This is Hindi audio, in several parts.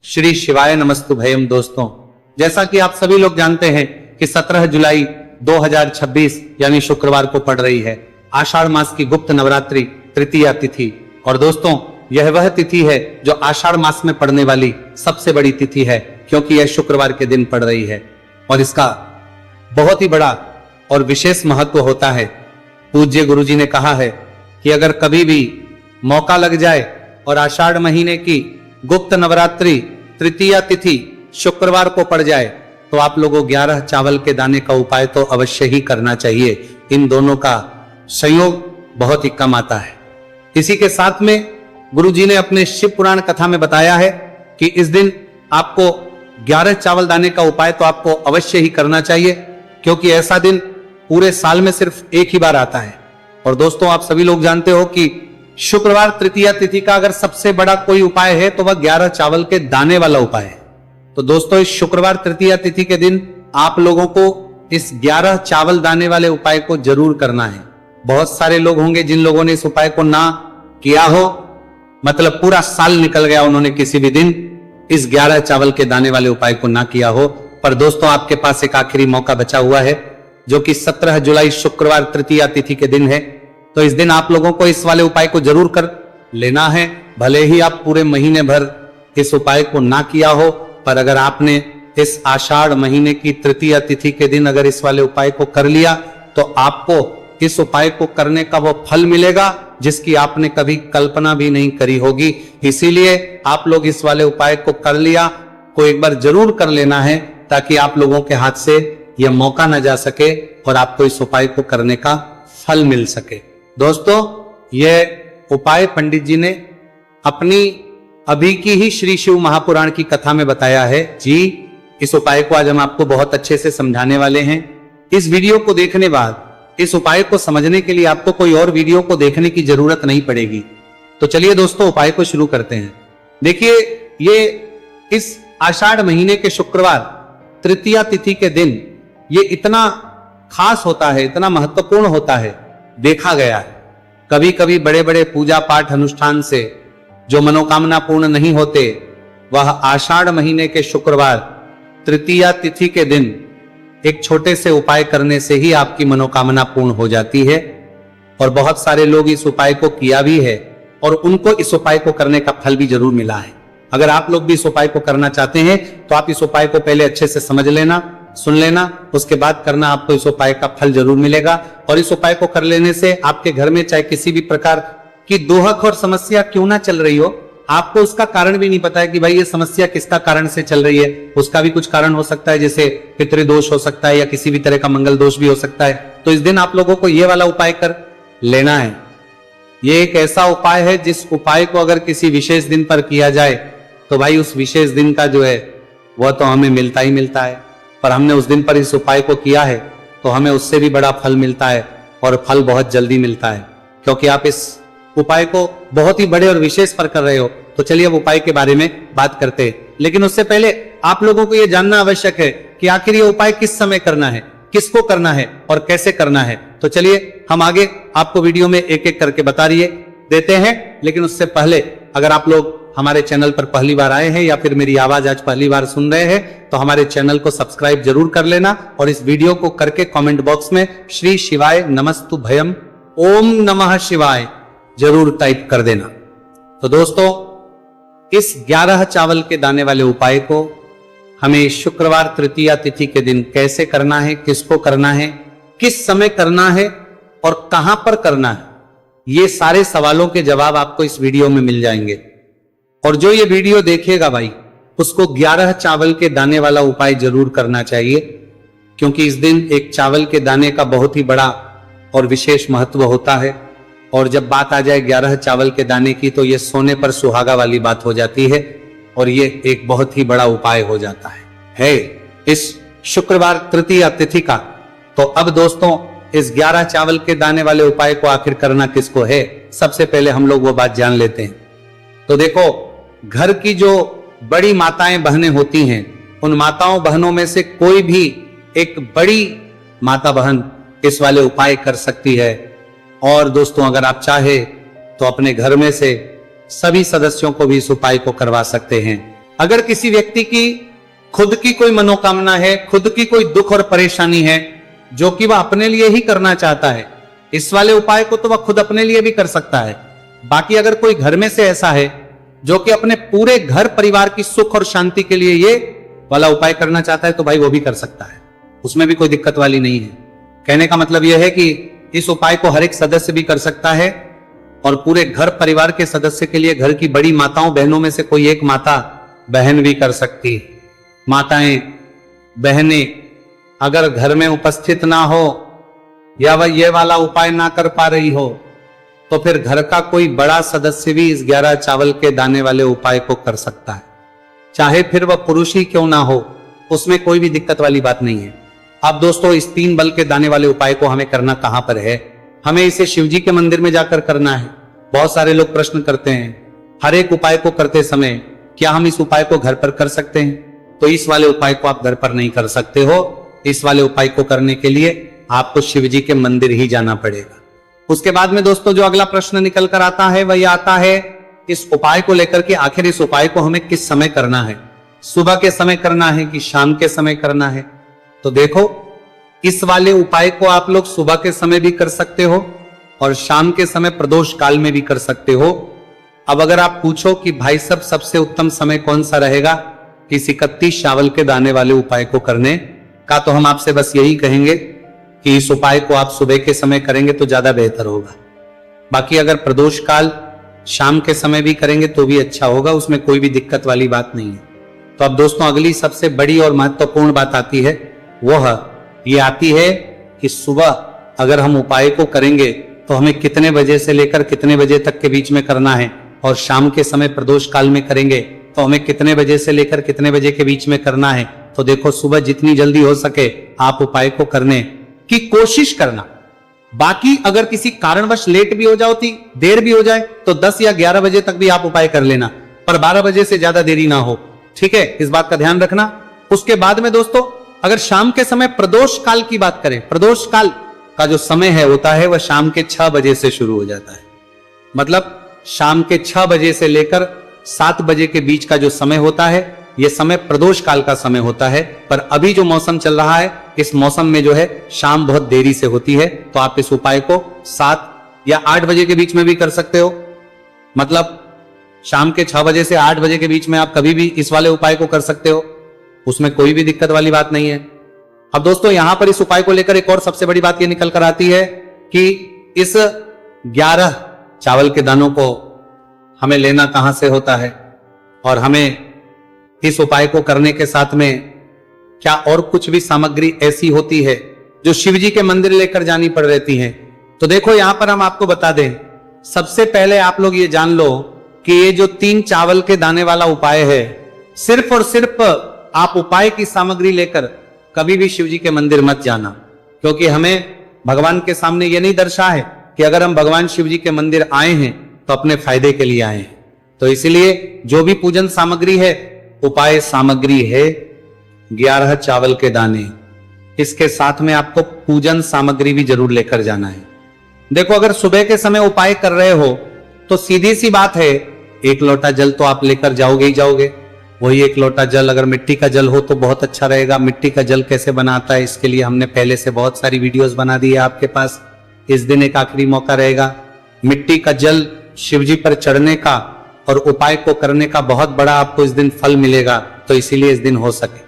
श्री शिवाय नमस्तुभयम। दोस्तों, जैसा कि आप सभी लोग जानते हैं कि 17 जुलाई 2026 यानी शुक्रवार को पड़ रही है आषाढ़ मास की गुप्त नवरात्रि तृतीया तिथि। और दोस्तों, यह वह तिथि है जो आषाढ़ मास में पड़ने वाली सबसे बड़ी तिथि है, क्योंकि यह शुक्रवार के दिन पड़ रही है और इसका बहुत ही बड़ा और विशेष महत्व होता है। पूज्य गुरुजी ने कहा है कि अगर कभी भी मौका लग जाए और आषाढ़ महीने की गुप्त नवरात्रि तृतीया तिथि शुक्रवार को पड़ जाए तो आप लोगों 11 चावल के दाने का उपाय तो अवश्य ही करना चाहिए। इन दोनों का संयोग बहुत ही कम आता है। इसी के साथ में गुरुजी ने अपने शिव पुराण कथा में बताया है कि इस दिन आपको 11 चावल दाने का उपाय तो आपको अवश्य ही करना चाहिए, क्योंकि ऐसा दिन पूरे साल में सिर्फ एक ही बार आता है। और दोस्तों, आप सभी लोग जानते हो कि शुक्रवार तृतीया तिथि का अगर सबसे बड़ा कोई उपाय है तो वह 11 चावल के दाने वाला उपाय है। तो दोस्तों, इस शुक्रवार तृतीया तिथि के दिन आप लोगों को इस 11 चावल दाने वाले उपाय को जरूर करना है। बहुत सारे लोग होंगे जिन लोगों ने इस उपाय को ना किया हो, मतलब पूरा साल निकल गया, उन्होंने किसी भी दिन इस 11 चावल के दाने वाले उपाय को ना किया हो। पर दोस्तों, आपके पास एक आखिरी मौका बचा हुआ है, जो कि 17 जुलाई शुक्रवार तृतीया तिथि के दिन है। तो इस दिन आप लोगों को इस वाले उपाय को जरूर कर लेना है। भले ही आप पूरे महीने भर इस उपाय को ना किया हो, पर अगर आपने इस आषाढ़ महीने की तृतीया तिथि के दिन अगर इस वाले उपाय को कर लिया तो आपको इस उपाय को करने का वो फल मिलेगा जिसकी आपने कभी कल्पना भी नहीं करी होगी। इसीलिए आप लोग इस वाले उपाय को कर लिया को एक बार जरूर कर लेना है, ताकि आप लोगों के हाथ से यह मौका न जा सके और आपको इस उपाय को करने का फल मिल सके। दोस्तों, यह उपाय पंडित जी ने अपनी अभी की ही श्री शिव महापुराण की कथा में बताया है जी। इस उपाय को आज हम आपको बहुत अच्छे से समझाने वाले हैं। इस वीडियो को देखने बाद इस उपाय को समझने के लिए आपको कोई और वीडियो को देखने की जरूरत नहीं पड़ेगी। तो चलिए दोस्तों, उपाय को शुरू करते हैं। देखिए, ये इस आषाढ़ महीने के शुक्रवार तृतीया तिथि के दिन ये इतना खास होता है, इतना महत्वपूर्ण होता है। देखा गया है कभी कभी बड़े बड़े पूजा पाठ अनुष्ठान से जो मनोकामना पूर्ण नहीं होते, वह आषाढ़ महीने के शुक्रवार तृतीया तिथि के दिन एक छोटे से उपाय करने से ही आपकी मनोकामना पूर्ण हो जाती है। और बहुत सारे लोग इस उपाय को किया भी है और उनको इस उपाय को करने का फल भी जरूर मिला है। अगर आप लोग भी इस उपाय को करना चाहते हैं तो आप इस उपाय को पहले अच्छे से समझ लेना, सुन लेना, उसके बाद करना, आपको इस उपाय का फल जरूर मिलेगा। और इस उपाय को कर लेने से आपके घर में चाहे किसी भी प्रकार की दोहक और समस्या क्यों ना चल रही हो, आपको उसका कारण भी नहीं पता है कि भाई ये समस्या किसका कारण से चल रही है। उसका भी कुछ कारण हो सकता है, जैसे पितृदोष हो सकता है या किसी भी तरह का मंगल दोष भी हो सकता है। तो इस दिन आप लोगों को ये वाला उपाय कर लेना है। ये एक ऐसा उपाय है जिस उपाय को अगर किसी विशेष दिन पर किया जाए तो भाई उस विशेष दिन का जो है वह तो हमें मिलता ही मिलता है। पर हमने उस दिन पर इस उपाय को किया है तो हमें उससे भी बड़ा फल मिलता है, और फल बहुत जल्दी मिलता है, क्योंकि आप इस उपाय को बहुत ही बड़े और विशेष पर कर रहे हो। तो चलिए अब उपाय के बारे में बात करते हैं, लेकिन उससे पहले आप लोगों को यह जानना आवश्यक है कि आखिर ये उपाय किस समय करना है, किसको करना है और कैसे करना है। तो चलिए हम आगे आपको वीडियो में एक एक करके बता देते हैं। लेकिन उससे पहले अगर आप लोग हमारे चैनल पर पहली बार आए हैं या फिर मेरी आवाज आज पहली बार सुन रहे हैं तो हमारे चैनल को सब्सक्राइब जरूर कर लेना, और इस वीडियो को करके कमेंट बॉक्स में श्री शिवाय नमस्तुभयम ओम नमः शिवाय जरूर टाइप कर देना। तो दोस्तों, इस 11 चावल के दाने वाले उपाय को हमें शुक्रवार तृतीया तिथि के दिन कैसे करना है, किसको करना है, किस समय करना है और कहां पर करना है, ये सारे सवालों के जवाब आपको इस वीडियो में मिल जाएंगे। और जो ये वीडियो देखेगा भाई, उसको 11 चावल के दाने वाला उपाय जरूर करना चाहिए, क्योंकि इस दिन एक चावल के दाने का बहुत ही बड़ा और विशेष महत्व होता है। और जब बात आ जाए 11 चावल के दाने की तो ये सोने पर सुहागा वाली बात हो जाती है, और ये एक बहुत ही बड़ा उपाय हो जाता है इस शुक्रवार तृतीया तिथि का। तो अब दोस्तों, इस 11 चावल के दाने वाले उपाय को आखिर करना किसको है, सबसे पहले हम लोग वो बात जान लेते हैं। तो देखो, घर की जो बड़ी माताएं बहनें होती हैं, उन माताओं बहनों में से कोई भी एक बड़ी माता बहन इस वाले उपाय कर सकती है। और दोस्तों, अगर आप चाहे तो अपने घर में से सभी सदस्यों को भी इस उपाय को करवा सकते हैं। अगर किसी व्यक्ति की खुद की कोई मनोकामना है, खुद की कोई दुख और परेशानी है जो कि वह अपने लिए ही करना चाहता है, इस वाले उपाय को तो वह खुद अपने लिए भी कर सकता है। बाकी अगर कोई घर में से ऐसा है जो कि अपने पूरे घर परिवार की सुख और शांति के लिए ये वाला उपाय करना चाहता है तो भाई वो भी कर सकता है, उसमें भी कोई दिक्कत वाली नहीं है। कहने का मतलब यह है कि इस उपाय को हर एक सदस्य भी कर सकता है और पूरे घर परिवार के सदस्य के लिए घर की बड़ी माताओं बहनों में से कोई एक माता बहन भी कर सकती है। माताएं बहनें अगर घर में उपस्थित ना हो या वह ये वाला उपाय ना कर पा रही हो तो फिर घर का कोई बड़ा सदस्य भी इस 11 चावल के दाने वाले उपाय को कर सकता है, चाहे फिर वह पुरुष ही क्यों ना हो, उसमें कोई भी दिक्कत वाली बात नहीं है। अब दोस्तों, इस 3 बल के दाने वाले उपाय को हमें करना कहां पर है? हमें इसे शिवजी के मंदिर में जाकर करना है। बहुत सारे लोग प्रश्न करते हैं हर एक उपाय को करते समय क्या हम इस उपाय को घर पर कर सकते हैं? तो इस वाले उपाय को आप घर पर नहीं कर सकते हो। इस वाले उपाय को करने के लिए आपको शिवजी के मंदिर ही जाना पड़ेगा। उसके बाद में दोस्तों जो अगला प्रश्न निकल कर आता है वह आता है इस उपाय को लेकर के आखिर इस उपाय को हमें किस समय करना है? सुबह के समय करना है कि शाम के समय करना है? तो देखो, इस वाले उपाय को आप लोग सुबह के समय भी कर सकते हो और शाम के समय प्रदोष काल में भी कर सकते हो। अब अगर आप पूछो कि भाई साहब सबसे उत्तम समय कौन सा रहेगा इस 31 चावल के दाने वाले उपाय को करने का, तो हम आपसे बस यही कहेंगे कि इस उपाय को आप सुबह के समय करेंगे तो ज्यादा बेहतर होगा। बाकी अगर प्रदोष काल शाम के समय भी करेंगे तो भी अच्छा होगा, उसमें कोई भी दिक्कत वाली बात नहीं है। तो अब दोस्तों अगली सबसे बड़ी और महत्वपूर्ण बात आती है, वह ये आती है कि सुबह अगर हम उपाय को करेंगे तो हमें कितने बजे से लेकर कितने बजे तक के बीच में करना है, और शाम के समय प्रदोष काल में करेंगे तो हमें कितने बजे से लेकर कितने बजे के बीच में करना है। तो देखो, सुबह जितनी जल्दी हो सके आप उपाय को करने की कोशिश करना। बाकी अगर किसी कारणवश लेट भी हो जाती, देर भी हो जाए तो 10 या 11 बजे तक भी आप उपाय कर लेना, पर 12 बजे से ज्यादा देरी ना हो, ठीक है? इस बात का ध्यान रखना। उसके बाद में दोस्तों अगर शाम के समय प्रदोष काल की बात करें, प्रदोष काल का जो समय है होता है वह शाम के 6 बजे से शुरू हो जाता है। मतलब शाम के 6 बजे से लेकर 7 बजे के बीच का जो समय होता है यह समय प्रदोष काल का समय होता है। पर अभी जो मौसम चल रहा है इस मौसम में जो है शाम बहुत देरी से होती है, तो आप इस उपाय को 7 या 8 बजे के बीच में भी कर सकते हो। मतलब शाम के 6 बजे से 8 बजे के बीच में आप कभी भी इस वाले उपाय को कर सकते हो, उसमें कोई भी दिक्कत वाली बात नहीं है। अब दोस्तों यहां पर इस उपाय को लेकर एक और सबसे बड़ी बात यह निकल कर आती है कि इस 11 चावल के दानों को हमें लेना कहां से होता है, और हमें इस उपाय को करने के साथ में क्या और कुछ भी सामग्री ऐसी होती है जो शिवजी के मंदिर लेकर जानी पड़ रहती है। तो देखो यहां पर हम आपको बता दें, सबसे पहले आप लोग ये जान लो कि ये जो 3 चावल के दाने वाला उपाय है, सिर्फ और सिर्फ आप उपाय की सामग्री लेकर कभी भी शिवजी के मंदिर मत जाना, क्योंकि हमें भगवान के सामने यह नहीं दर्शा है कि अगर हम भगवान शिवजी के मंदिर आए हैं तो अपने फायदे के लिए आए हैं। तो इसलिए जो भी पूजन सामग्री है, उपाय सामग्री है 11 चावल के दाने, इसके साथ में आपको पूजन सामग्री भी जरूर लेकर जाना है। देखो, अगर सुबह के समय उपाय कर रहे हो तो सीधी सी बात है, 1 लोटा जल तो आप लेकर जाओगे ही जाओगे। वही 1 लोटा जल अगर मिट्टी का जल हो तो बहुत अच्छा रहेगा। मिट्टी का जल कैसे बनाता है इसके लिए हमने पहले से बहुत सारी वीडियोस बना दी है आपके पास। इस दिन एक आखिरी मौका रहेगा, मिट्टी का जल शिवजी पर चढ़ने का और उपाय को करने का बहुत बड़ा आपको इस दिन फल मिलेगा। तो इसीलिए इस दिन हो सके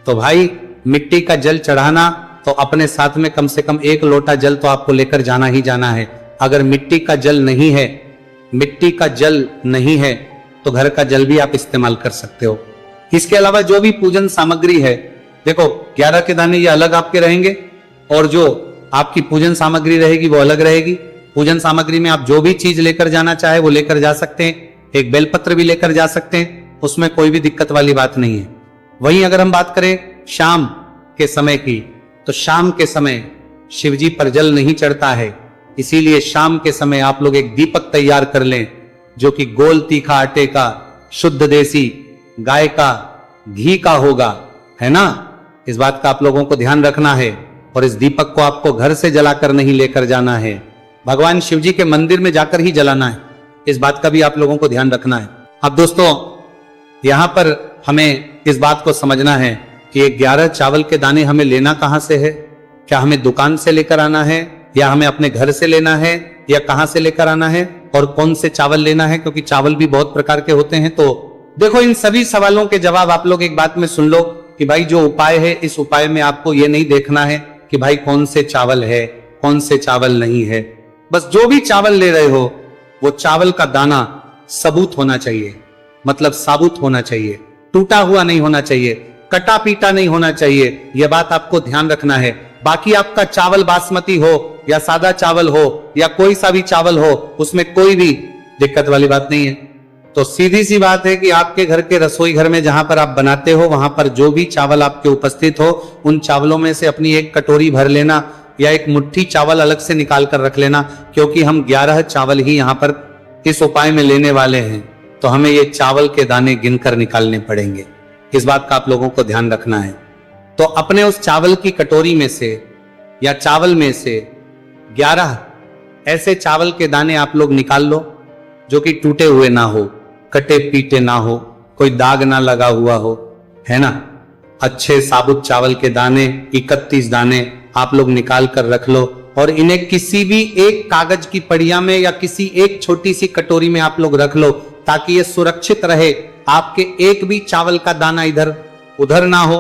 तो भाई मिट्टी का जल चढ़ाना, तो अपने साथ में कम से कम 1 लोटा जल तो आपको लेकर जाना ही जाना है। अगर मिट्टी का जल नहीं है, मिट्टी का जल नहीं है तो घर का जल भी आप इस्तेमाल कर सकते हो। इसके अलावा जो भी पूजन सामग्री है, देखो 11 के दाने ये अलग आपके रहेंगे और जो आपकी पूजन सामग्री रहेगी वो अलग रहेगी। पूजन सामग्री में आप जो भी चीज लेकर जाना चाहे वो लेकर जा सकते हैं। एक बेलपत्र भी लेकर जा सकते हैं, उसमें कोई भी दिक्कत वाली बात नहीं है। वहीं अगर हम बात करें शाम के समय की, तो शाम के समय शिवजी पर जल नहीं चढ़ता है, इसीलिए शाम के समय आप लोग एक दीपक तैयार कर लें जो कि गोल तीखा आटे का, शुद्ध देसी गाय का घी का होगा, है ना? इस बात का आप लोगों को ध्यान रखना है। और इस दीपक को आपको घर से जलाकर नहीं लेकर जाना है, भगवान शिवजी के मंदिर में जाकर ही जलाना है। इस बात का भी आप लोगों को ध्यान रखना है। अब दोस्तों यहाँ पर हमें इस बात को समझना है कि ये 11 चावल के दाने हमें लेना कहां से है। क्या हमें दुकान से लेकर आना है, या हमें अपने घर से लेना है, या कहां से लेकर आना है, और कौन से चावल लेना है, क्योंकि चावल भी बहुत प्रकार के होते हैं। तो देखो, इन सभी सवालों के जवाब आप लोग एक बात में सुन लो कि भाई जो उपाय है, इस उपाय में आपको ये नहीं देखना है कि भाई कौन से चावल है, कौन से चावल नहीं है। बस जो भी चावल ले रहे हो वो चावल का दाना सबूत होना चाहिए, मतलब साबुत होना चाहिए, टूटा हुआ नहीं होना चाहिए, कटा पीटा नहीं होना चाहिए। यह बात आपको ध्यान रखना है। बाकी आपका चावल बासमती हो या सादा चावल हो या कोई सा भी चावल हो, उसमें कोई भी दिक्कत वाली बात नहीं है। तो सीधी सी बात है कि आपके घर के रसोई घर में जहां पर आप बनाते हो, वहां पर जो भी चावल आपके उपस्थित हो, उन चावलों में से अपनी एक कटोरी भर लेना या एक मुट्ठी चावल अलग से निकाल कर रख लेना, क्योंकि हम 11 चावल ही यहां पर इस उपाय में लेने वाले हैं। तो हमें ये चावल के दाने गिनकर निकालने पड़ेंगे। इस बात का आप लोगों को ध्यान रखना है। तो अपने उस चावल की कटोरी में से या चावल में से 11 ऐसे चावल के दाने आप लोग निकाल लो जो कि टूटे हुए ना हो, कटे पीटे ना हो, कोई दाग ना लगा हुआ हो, है ना। अच्छे साबुत चावल के दाने 31 दाने आप लोग निकाल कर रख लो, और इन्हें किसी भी एक कागज की पड़िया में या किसी एक छोटी सी कटोरी में आप लोग रख लो, ताकि ये सुरक्षित रहे, आपके एक भी चावल का दाना इधर उधर ना हो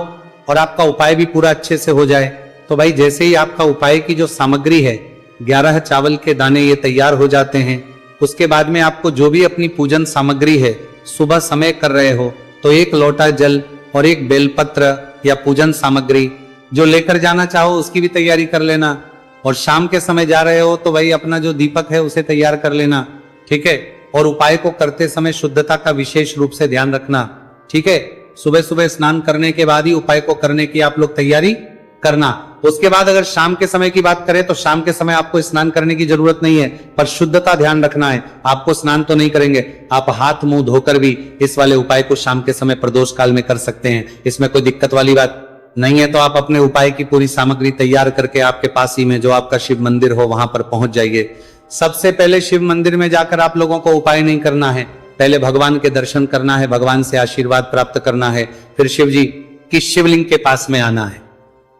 और आपका उपाय भी पूरा अच्छे से हो जाए। तो भाई जैसे ही आपका उपाय की जो सामग्री है, 11 चावल के दाने ये तैयार हो जाते हैं, उसके बाद में आपको जो भी अपनी पूजन सामग्री है, सुबह समय कर रहे हो तो 1 लोटा जल और 1 बेलपत्र या पूजन सामग्री जो लेकर जाना चाहो उसकी भी तैयारी कर लेना। और शाम के समय जा रहे हो तो भाई अपना जो दीपक है उसे तैयार कर लेना, ठीक है। और उपाय को करते समय शुद्धता का विशेष रूप से ध्यान रखना, ठीक है। सुबह सुबह स्नान करने के बाद ही उपाय को करने की आप लोग तैयारी करना। उसके बाद अगर शाम के समय की बात करें तो शाम के समय आपको स्नान करने की जरूरत नहीं है, पर शुद्धता ध्यान रखना है। आपको स्नान तो नहीं करेंगे, आप हाथ मुंह धोकर भी इस वाले उपाय को शाम के समय प्रदोष काल में कर सकते हैं, इसमें कोई दिक्कत वाली बात नहीं है। तो आप अपने उपाय की पूरी सामग्री तैयार करके आपके पास ही में जो आपका शिव मंदिर हो वहां पर पहुंच जाइए। सबसे पहले शिव मंदिर में जाकर आप लोगों को उपाय नहीं करना है, पहले भगवान के दर्शन करना है, भगवान से आशीर्वाद प्राप्त करना है, फिर शिव जी की शिवलिंग के पास में आना है।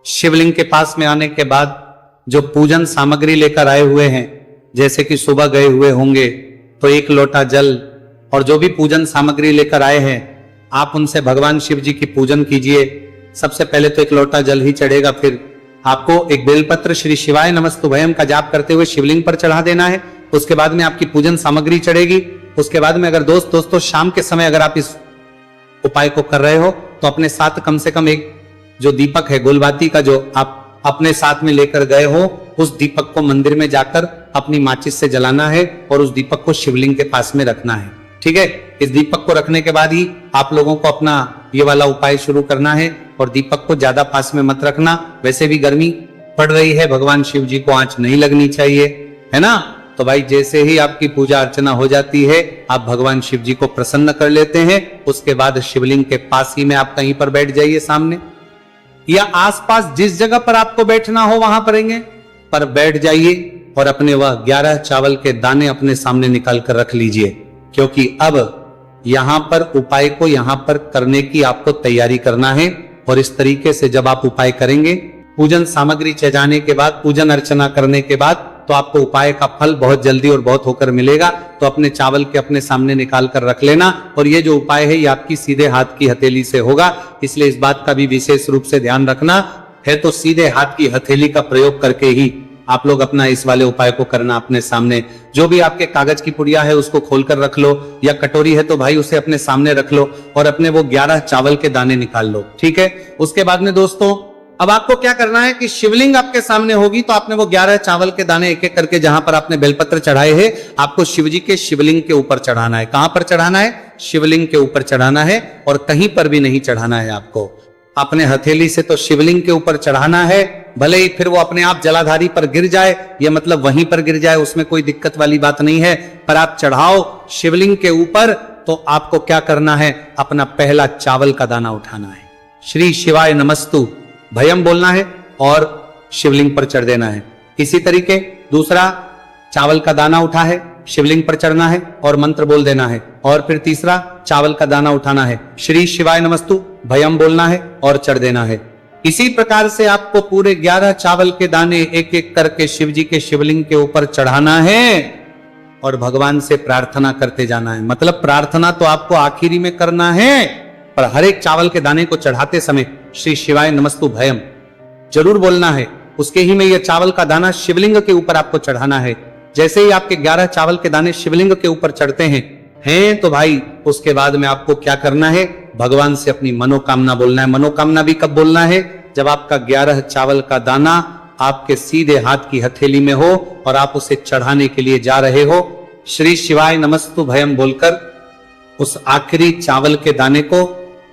शिवलिंग के पास में आने के बाद जो पूजन सामग्री लेकर आए हुए हैं, जैसे कि सुबह गए हुए होंगे तो 1 लोटा जल और जो भी पूजन सामग्री लेकर आए हैं, आप उनसे भगवान शिव जी की पूजन कीजिए। सबसे पहले तो 1 लोटा जल ही चढ़ेगा, फिर आपको एक बेलपत्र श्री शिवाय नमस्तुभयम का जाप करते हुए शिवलिंग पर चढ़ा देना है। उसके बाद में आपकी पूजन सामग्री चढ़ेगी। उसके बाद में अगर दोस्तों शाम के समय अगर आप इस उपाय को कर रहे हो तो अपने साथ कम से कम एक जो दीपक है गोलबाती का, जो आप अपने साथ में लेकर गए हो, उस दीपक को मंदिर में जाकर अपनी माचिस से जलाना है और उस दीपक को शिवलिंग के पास में रखना है, ठीक है। इस दीपक को रखने के बाद ही आप लोगों को अपना ये वाला उपाय शुरू करना है। और दीपक को ज्यादा पास में मत रखना, वैसे भी गर्मी पड़ रही है, भगवान शिव जी को आंच नहीं लगनी चाहिए, है ना। तो भाई जैसे ही आपकी पूजा अर्चना हो जाती है, आप भगवान शिव जी को प्रसन्न कर लेते हैं। उसके बाद शिवलिंग के पास ही में आप कहीं पर बैठ जाइए, सामने या आसपास जिस जगह पर आपको बैठना हो वहां पर बैठ जाइए और अपने वह 11 चावल के दाने अपने सामने निकाल कर रख लीजिए, क्योंकि अब यहां पर उपाय को यहां पर करने की आपको तैयारी करना है। और इस तरीके से जब आप उपाय करेंगे, पूजन सामग्री चढ़ाने के बाद, पूजन अर्चना करने के बाद, तो आपको उपाय का फल बहुत जल्दी और बहुत होकर मिलेगा। तो अपने चावल के अपने सामने निकाल कर रख लेना। और ये जो उपाय है ये आपकी सीधे हाथ की हथेली से होगा, इसलिए इस बात का भी विशेष रूप से ध्यान रखना है। तो सीधे हाथ की हथेली का प्रयोग करके ही आप लोग अपना इस वाले उपाय को करना। अपने सामने जो भी आपके कागज की पुड़िया है उसको खोलकर रख लो, या कटोरी है तो भाई उसे अपने सामने रख लो और अपने वो 11 चावल के दाने निकाल लो, ठीक है। उसके बाद में दोस्तों अब आपको क्या करना है कि शिवलिंग आपके सामने होगी, तो आपने वो 11 चावल के दाने एक एक करके जहां पर आपने बेलपत्र चढ़ाए हैं, आपको शिव जी के शिवलिंग के ऊपर चढ़ाना है। कहां पर चढ़ाना है? शिवलिंग के ऊपर चढ़ाना है, और कहीं पर भी नहीं चढ़ाना है आपको। अपने हथेली से तो शिवलिंग के ऊपर चढ़ाना है, भले ही फिर वो अपने आप जलाधारी पर गिर जाए, ये मतलब वहीं पर गिर जाए, उसमें कोई दिक्कत वाली बात नहीं है, पर आप चढ़ाओ शिवलिंग के ऊपर। तो आपको क्या करना है? अपना पहला चावल का दाना उठाना है, श्री शिवाय नमस्तु भयम बोलना है और शिवलिंग पर चढ़ देना है। इसी तरीके दूसरा चावल का दाना उठा है, शिवलिंग पर चढ़ना है और मंत्र बोल देना है। और फिर तीसरा, चावल का दाना उठाना है, श्री शिवाय नमस्तु भयम बोलना है और चढ़ देना है। इसी प्रकार से आपको पूरे 11 चावल के दाने एक एक करके शिव जी के शिवलिंग के ऊपर चढ़ाना है और भगवान से प्रार्थना करते जाना है। मतलब प्रार्थना तो आपको आखिरी में करना है, पर हर एक चावल के दाने को चढ़ाते समय श्री शिवाय नमस्तु भयम जरूर बोलना है। उसके ही में यह चावल का दाना शिवलिंग के ऊपर आपको चढ़ाना है। जैसे ही आपके 11 चावल के दाने शिवलिंग के ऊपर चढ़ते हैं तो भाई उसके बाद में आपको क्या करना है, भगवान से अपनी मनोकामना बोलना है। मनोकामना भी कब बोलना है, जब आपका 11 चावल का दाना आपके सीधे हाथ की हथेली में हो और आप उसे चढ़ाने के लिए जा रहे हो। श्री शिवाय नमस्तु भयम बोलकर उस आखिरी चावल के दाने को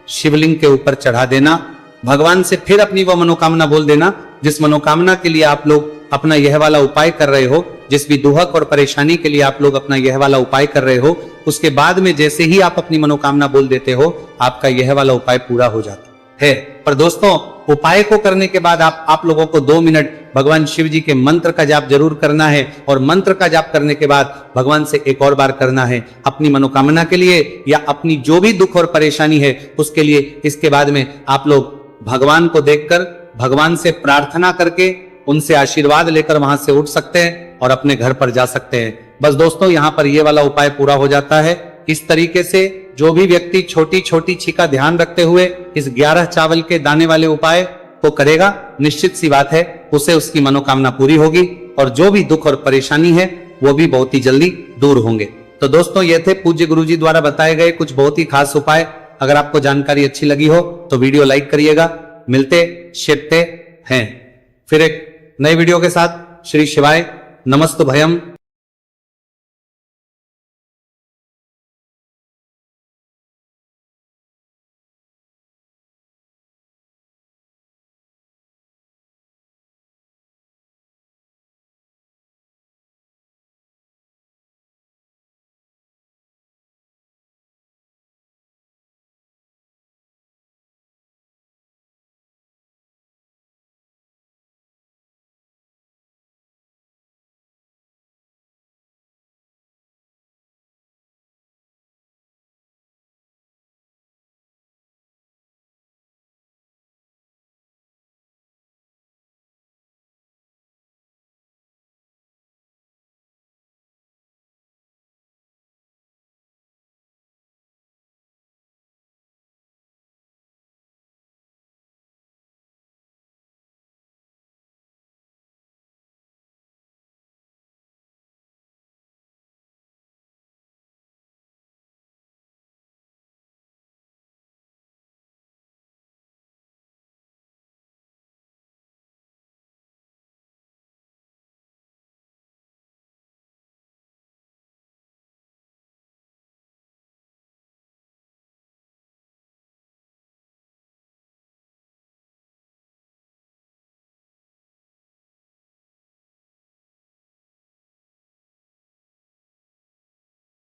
शिवलिंग के ऊपर चढ़ा देना। भगवान से फिर अपनी वो मनोकामना बोल देना जिस मनोकामना के लिए आप लोग अपना यह वाला उपाय कर रहे हो, जिस भी दुहक और परेशानी के लिए आप लोग अपना यह वाला उपाय कर रहे हो। उसके बाद में जैसे ही आप अपनी मनोकामना बोल देते हो, आपका यह वाला उपाय पूरा हो जाता है। पर दोस्तों, उपाय को करने के बाद आप लोगों को 2 मिनट भगवान शिव जी के मंत्र का जाप जरूर करना है। और मंत्र का जाप करने के बाद भगवान से एक और बार करना है अपनी मनोकामना के लिए या अपनी जो भी दुख और परेशानी है उसके लिए। इसके बाद में आप लोग भगवान को देखकर, भगवान से प्रार्थना करके, उनसे आशीर्वाद लेकर वहां से उठ सकते हैं और अपने घर पर जा सकते हैं। बस दोस्तों, यहाँ पर ये वाला उपाय पूरा हो जाता है। इस तरीके से जो भी व्यक्ति छोटी छोटी छी का ध्यान रखते हुए इस 11 चावल के दाने वाले उपाय को करेगा, निश्चित सी बात है उसे उसकी मनोकामना पूरी होगी और जो भी दुख और परेशानी है वो भी बहुत ही जल्दी दूर होंगे। तो दोस्तों, ये थे पूज्य गुरुजी द्वारा बताए गए कुछ बहुत ही खास उपाय। अगर आपको जानकारी अच्छी लगी हो तो वीडियो लाइक करिएगा। मिलते शिवते हैं फिर एक नए वीडियो के साथ। श्री शिवाय नमस्तु भयम।